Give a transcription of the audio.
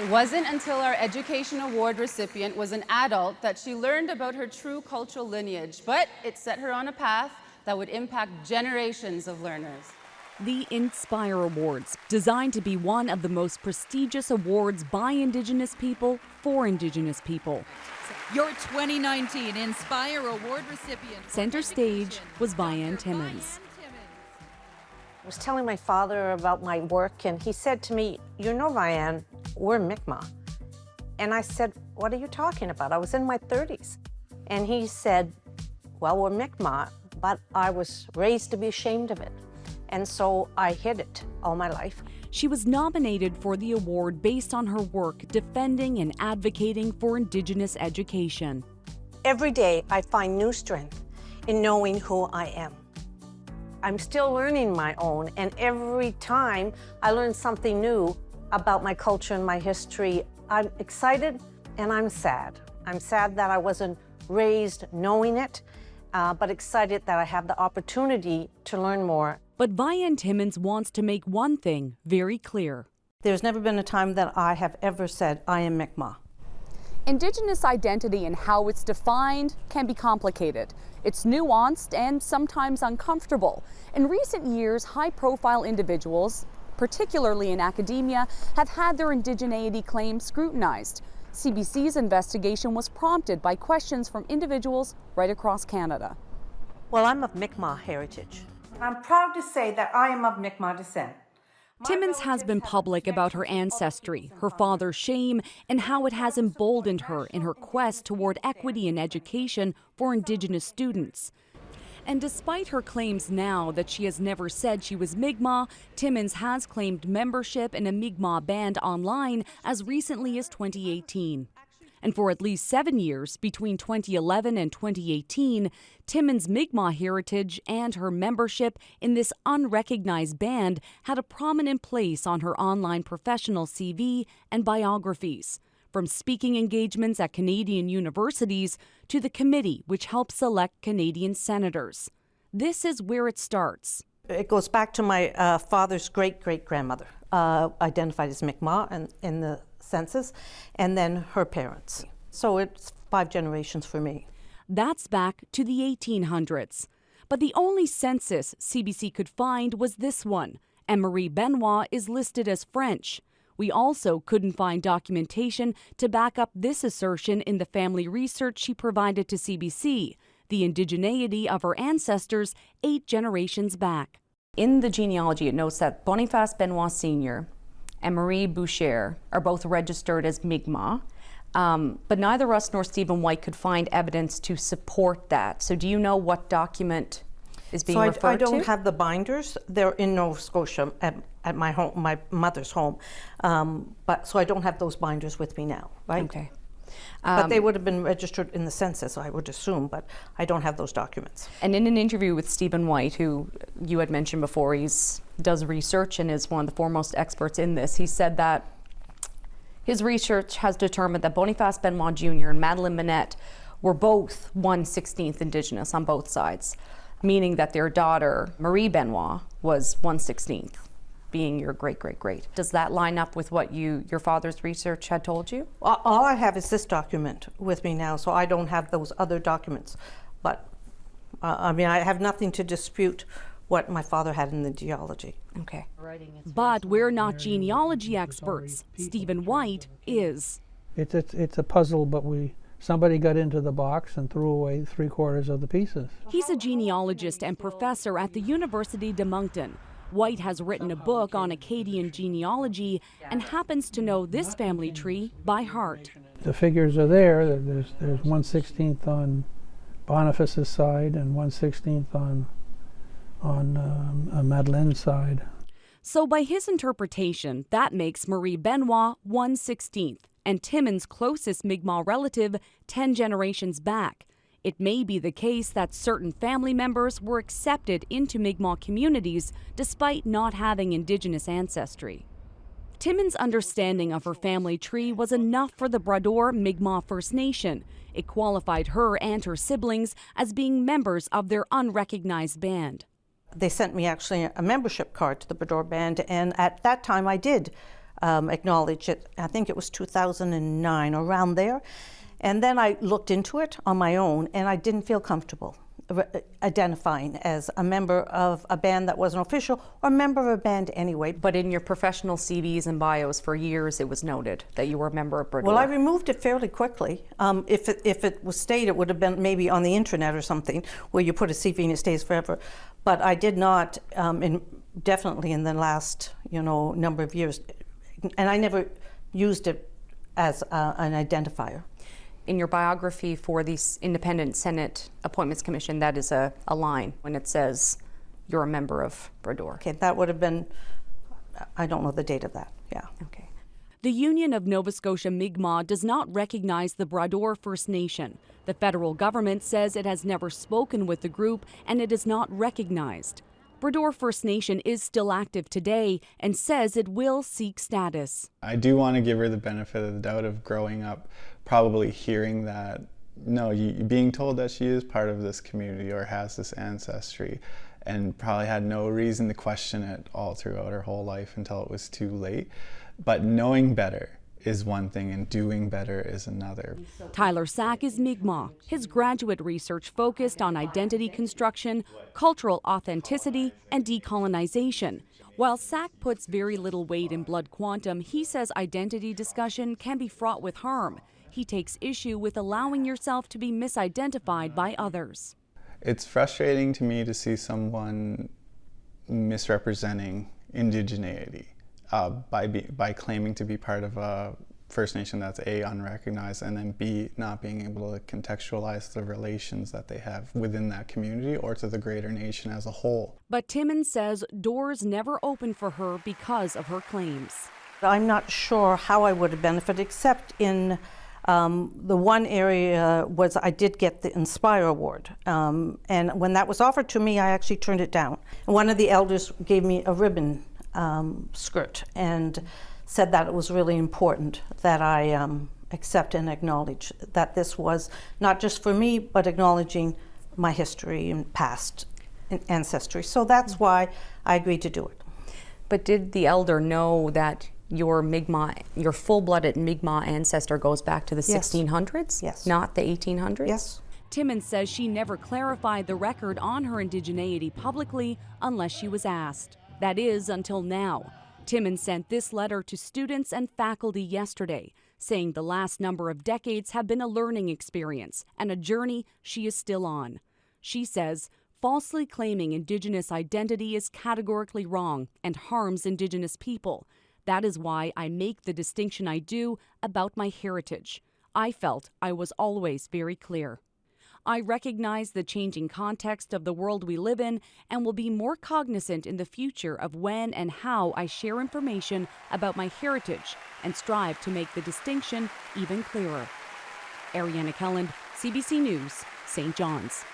It wasn't until our Education Award recipient was an adult that she learned about her true cultural lineage, but it set her on a path that would impact generations of learners. The Inspire Awards, designed to be one of the most prestigious awards by Indigenous people for Indigenous people. Your 2019 Inspire Award recipient. Center stage was Vianne Timmons. I was telling my father about my work, and he said to me, "You know, Vianne, we're Mi'kmaq." And I said, "What are you talking about? I was in my 30s. And he said, "Well, we're Mi'kmaq, but I was raised to be ashamed of it. And so I hid it all my life." She was nominated for the award based on her work defending and advocating for Indigenous education. Every day I find new strength in knowing who I am. I'm still learning my own, and every time I learn something new about my culture and my history, I'm excited and I'm sad. I'm sad that I wasn't raised knowing it, but excited that I have the opportunity to learn more. But Vianne Timmons wants to make one thing very clear. There's never been a time that I have ever said, I am Mi'kmaq. Indigenous identity and how it's defined can be complicated. It's nuanced and sometimes uncomfortable. In recent years, high-profile individuals, particularly in academia, have had their indigeneity claims scrutinized. CBC's investigation was prompted by questions from individuals right across Canada. Well, I'm of Mi'kmaq heritage. I'm proud to say that I am of Mi'kmaq descent. Timmons has been public about her ancestry, her father's shame, and how it has emboldened her in her quest toward equity in education for Indigenous students. And despite her claims now that she has never said she was Mi'kmaq, Timmons has claimed membership in a Mi'kmaq band online as recently as 2018. And for at least 7 years, between 2011 and 2018, Timmons' Mi'kmaq heritage and her membership in this unrecognized band had a prominent place on her online professional CV and biographies, from speaking engagements at Canadian universities to the committee which helps select Canadian senators. This is where it starts. It goes back to my father's great-great-grandmother, identified as Mi'kmaq in the census, and then her parents. So it's 5 generations for me. That's back to the 1800s. But the only census CBC could find was this one, and Marie Benoit is listed as French. We also couldn't find documentation to back up this assertion in the family research she provided to CBC, the indigeneity of her ancestors 8 generations back. In the genealogy, it notes that Boniface Benoit Sr. and Marie Boucher are both registered as Mi'kmaq, but neither us nor Stephen White could find evidence to support that. So do you know what document is being referred to? I don't have the binders. They're in Nova Scotia at my home, my mother's home, so I don't have those binders with me now, right? Okay. But they would have been registered in the census, I would assume, but I don't have those documents. And in an interview with Stephen White, who you had mentioned before, does research and is one of the foremost experts in this, he said that his research has determined that Boniface Benoit Jr. and Madeleine Minette were both 1/16th Indigenous on both sides, meaning that their daughter, Marie Benoit, was 1/16th, being your great-great-great. Does that line up with what your father's research had told you? All I have is this document with me now, so I don't have those other documents. But, I mean, I have nothing to dispute what my father had in the genealogy. Okay. But we're not genealogy experts. Stephen White is. It's a puzzle, but somebody got into the box and threw away 3/4 of the pieces. He's a genealogist and professor at the University de Moncton. White has written a book on Acadian genealogy and happens to know this family tree by heart. The figures are there. There's 1/16th on Boniface's side and 1/16th on Madeleine's side. So by his interpretation, that makes Marie Benoit 1/16th and Timmons' closest Mi'kmaq relative 10 generations back. It may be the case that certain family members were accepted into Mi'kmaq communities despite not having Indigenous ancestry. Timmons' understanding of her family tree was enough for the Labrador Mi'kmaq First Nation. It qualified her and her siblings as being members of their unrecognized band. They sent me actually a membership card to the Labrador band, and at that time I did acknowledge it. I think it was 2009, around there. And then I looked into it on my own, and I didn't feel comfortable identifying as a member of a band that wasn't official, or a member of a band anyway. But in your professional CVs and bios for years, it was noted that you were a member of Labrador. Well, I removed it fairly quickly. If it was stayed, it would have been maybe on the internet or something, where you put a CV and it stays forever. But I did not, definitely in the last number of years, and I never used it as an identifier. In your biography for the Independent Senate Appointments Commission, that is a line when it says you're a member of Labrador. Okay, that would have been, I don't know the date of that, yeah. Okay. The Union of Nova Scotia Mi'kmaq does not recognize the Labrador First Nation. The federal government says it has never spoken with the group and it is not recognized. Labrador First Nation is still active today and says it will seek status. I do want to give her the benefit of the doubt of growing up, probably hearing that, no, being told that she is part of this community or has this ancestry, and probably had no reason to question it all throughout her whole life until it was too late. But knowing better is one thing and doing better is another. Tyler Sack is Mi'kmaq. His graduate research focused on identity construction, cultural authenticity, and decolonization. While Sack puts very little weight in blood quantum, he says identity discussion can be fraught with harm. He takes issue with allowing yourself to be misidentified by others. It's frustrating to me to see someone misrepresenting indigeneity. By claiming to be part of a First Nation that's A, unrecognized, and then B, not being able to contextualize the relations that they have within that community or to the greater nation as a whole. But Timmons says doors never opened for her because of her claims. I'm not sure how I would have benefited, except in the one area was I did get the Inspire Award. And when that was offered to me, I actually turned it down. One of the elders gave me a ribbon skirt and said that it was really important that I accept and acknowledge that this was not just for me, but acknowledging my history and past ancestry. So that's why I agreed to do it. But did the elder know that your full-blooded Mi'kmaq ancestor goes back to the 1600s? Yes. Not the 1800s? Yes. Timmons says she never clarified the record on her indigeneity publicly unless she was asked. That is, until now. Timmons sent this letter to students and faculty yesterday, saying the last number of decades have been a learning experience and a journey she is still on. She says, falsely claiming Indigenous identity is categorically wrong and harms Indigenous people. That is why I make the distinction I do about my heritage. I felt I was always very clear. I recognize the changing context of the world we live in and will be more cognizant in the future of when and how I share information about my heritage and strive to make the distinction even clearer. Ariana Kelland, CBC News, St. John's.